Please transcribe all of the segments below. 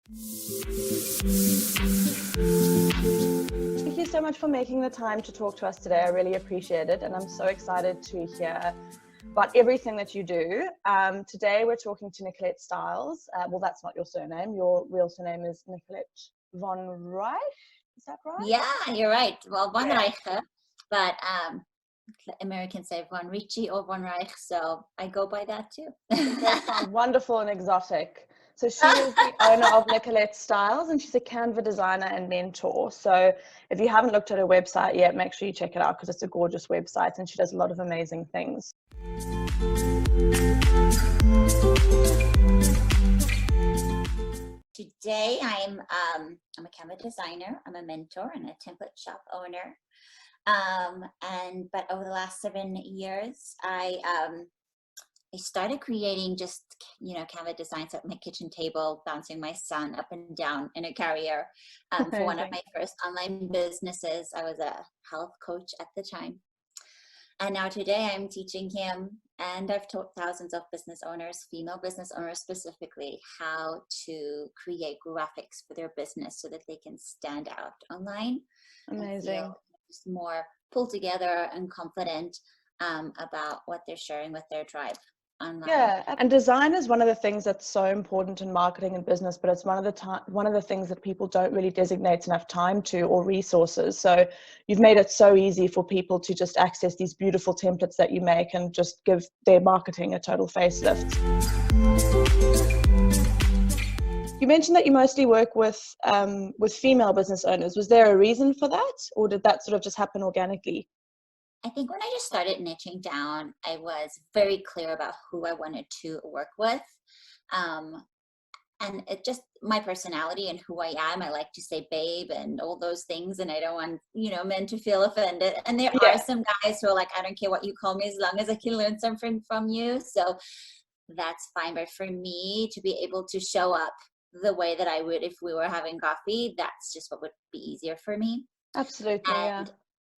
Thank you so much for making the time to talk to us today. I really appreciate it. And I'm so excited to hear about everything that you do. Today we're talking to Nicholette Styles. Well, that's not your surname. Your real surname is Nicolette von Reich. Is that right? Yeah, you're right. Well, von Reich, but Americans say von Ricci or von Reich, so I go by that too. That sounds wonderful and exotic. So she is the owner of Nicholette Styles, and she's a Canva designer and mentor. So if you haven't looked at her website yet, make sure you check it out because it's a gorgeous website and she does a lot of amazing things. Today I'm a Canva designer, I'm a mentor and a template shop owner. But over the last 7 years, I started creating just, Canva designs at my kitchen table, bouncing my son up and down in a carrier. For one of my first online businesses, I was a health coach at the time. And now today I'm teaching him, and I've taught thousands of business owners, female business owners specifically, how to create graphics for their business so that they can stand out online. Amazing. And feel just more pulled together and confident about what they're sharing with their tribe online. Yeah, and design is one of the things that's so important in marketing and business, but it's one of the things that people don't really designate enough time to or resources. So you've made it so easy for people to just access these beautiful templates that you make and just give their marketing a total facelift. You mentioned that you mostly work with female business owners. Was there a reason for that, or did that sort of just happen organically? I think when I just started niching down, I was very clear about who I wanted to work with. And it just, my personality and who I am, I like to say babe and all those things. And I don't want, men to feel offended. And there are some guys who are like, I don't care what you call me as long as I can learn something from you. So that's fine. But for me to be able to show up the way that I would if we were having coffee, that's just what would be easier for me. Absolutely, and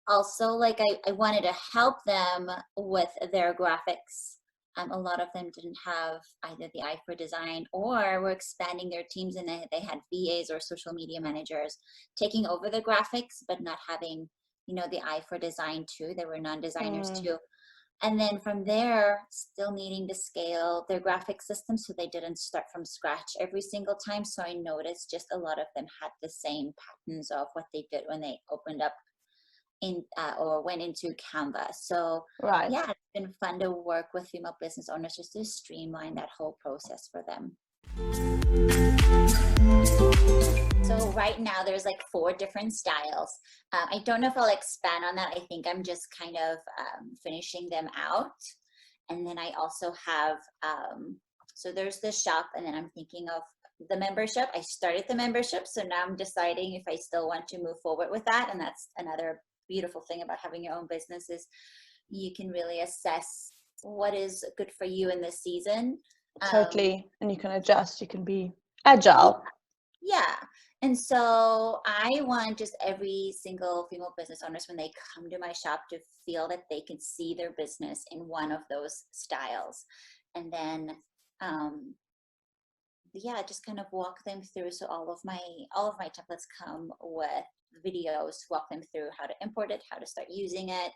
also, I wanted to help them with their graphics. A lot of them didn't have either the eye for design, or were expanding their teams, and they had VAs or social media managers taking over the graphics, but not having, the eye for design too. They were non-designers too. And then from there, still needing to scale their graphic system so they didn't start from scratch every single time. So I noticed just a lot of them had the same patterns of what they did when they opened up or went into Canva. So it's been fun to work with female business owners just to streamline that whole process for them. So right now there's 4 different styles. I don't know if I'll expand on that. I think I'm just kind of finishing them out. And then I also have, so there's the shop, and then I'm thinking of the membership. I started the membership, so now I'm deciding if I still want to move forward with that. And that's another beautiful thing about having your own business, is you can really assess what is good for you in this season. Totally. And you can adjust, you can be agile. Yeah. And so I want just every single female business owners, when they come to my shop, to feel that they can see their business in one of those styles. And then just kind of walk them through. So all of my templates come with videos to walk them through how to import it, how to start using it,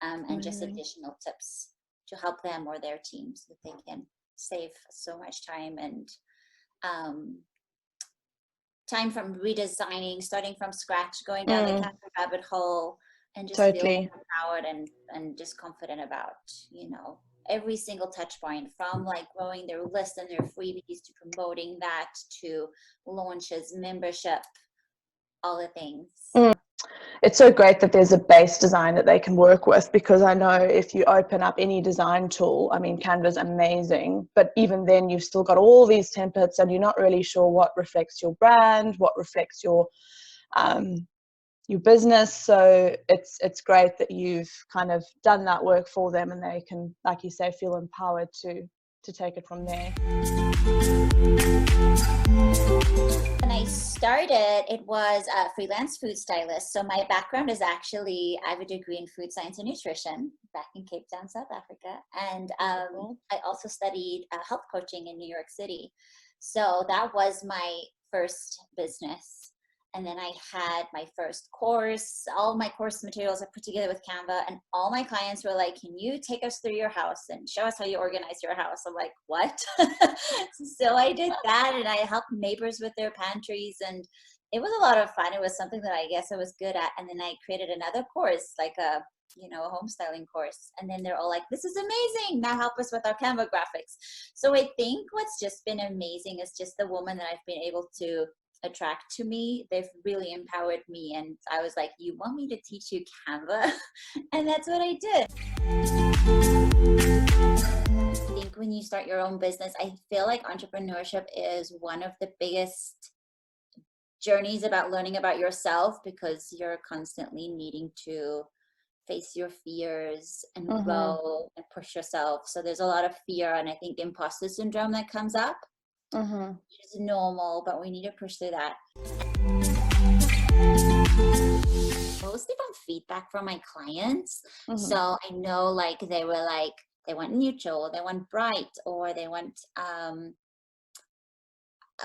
and just additional tips to help them or their teams so that they can save so much time and time from redesigning, starting from scratch, going down the Canva rabbit hole, and just feeling empowered and just confident about, every single touch point, from growing their list and their freebies to promoting that to launches, membership, all the things. It's so great that there's a base design that they can work with, because I know if you open up any design tool, I mean, Canva's amazing, but even then you've still got all these templates and you're not really sure what reflects your brand, what reflects your business. So it's great that you've kind of done that work for them, and they can, like you say, feel empowered to take it from there. When I started, it was a freelance food stylist. So my background is actually, I have a degree in food science and nutrition back in Cape Town, South Africa. And I also studied health coaching in New York City. So that was my first business. And then I had my first course. All my course materials I put together with Canva, and all my clients were like, can you take us through your house and show us how you organize your house? I'm like, what? So I did that, and I helped neighbors with their pantries, and it was a lot of fun. It was something that I guess I was good at. And then I created another course, like a home styling course. And then they're all like, this is amazing. Now help us with our Canva graphics. So I think what's just been amazing is just the woman that I've been able to attract to me. They've really empowered me. And I was like, you want me to teach you Canva? And that's what I did. I think when you start your own business, I feel like entrepreneurship is one of the biggest journeys about learning about yourself, because you're constantly needing to face your fears and grow and push yourself. So there's a lot of fear, and I think imposter syndrome that comes up. It's normal, but we need to push through that. Mostly from feedback from my clients. So I know like they want neutral, they want bright, or they want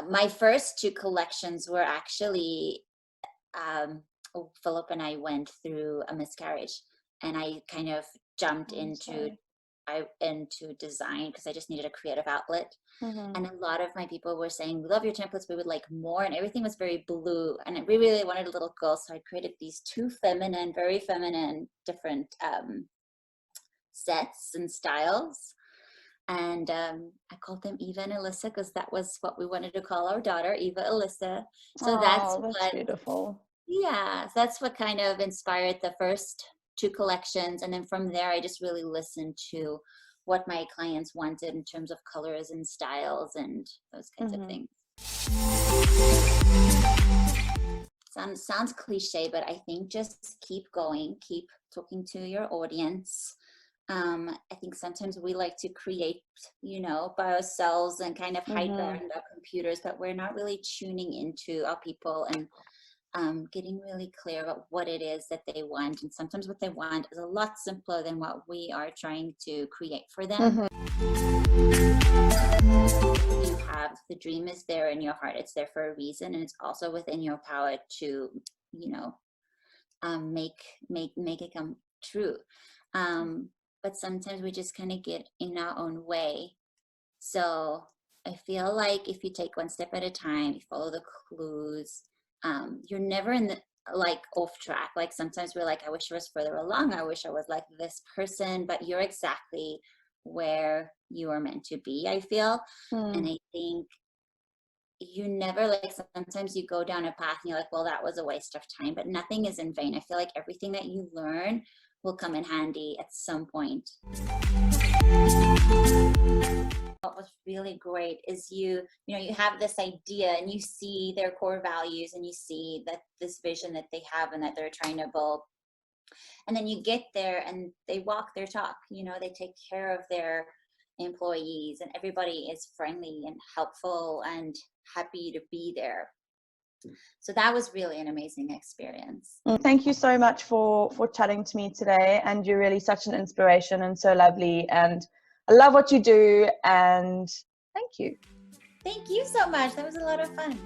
my first 2 collections were actually Philip and I went through a miscarriage, and I kind of jumped into design because I just needed a creative outlet. And a lot of my people were saying, we love your templates, we would like more, and everything was very blue, and we really wanted a little girl. So I created these 2 very feminine different sets and styles. And I called them Eva and Alyssa because that was what we wanted to call our daughter, Eva Alyssa. So that's beautiful. Yeah, that's what kind of inspired the first 2 collections. And then from there, I just really listened to what my clients wanted in terms of colors and styles and those kinds of things. Sounds cliche, but I think just keep going, keep talking to your audience. I think sometimes we like to create, by ourselves and kind of hide behind our computers, but we're not really tuning into our people and getting really clear about what it is that they want. And sometimes what they want is a lot simpler than what we are trying to create for them. You have the dream is there in your heart. It's there for a reason, and it's also within your power to, make it come true. But sometimes we just kind of get in our own way. So I feel like if you take one step at a time, you follow the clues, you're never in the off track. Like sometimes we're like, I wish I was further along. I wish I was like this person, but you're exactly where you are meant to be, I feel. And I think you never sometimes you go down a path and you're like, well, that was a waste of time, but nothing is in vain. I feel like everything that you learn will come in handy at some point. What was really great is you have this idea and you see their core values and you see that this vision that they have and that they're trying to build. And then you get there and they walk their talk, they take care of their employees and everybody is friendly and helpful and happy to be there. So that was really an amazing experience. Thank you so much for chatting to me today. And you're really such an inspiration and so lovely. And I love what you do. And thank you. Thank you so much. That was a lot of fun.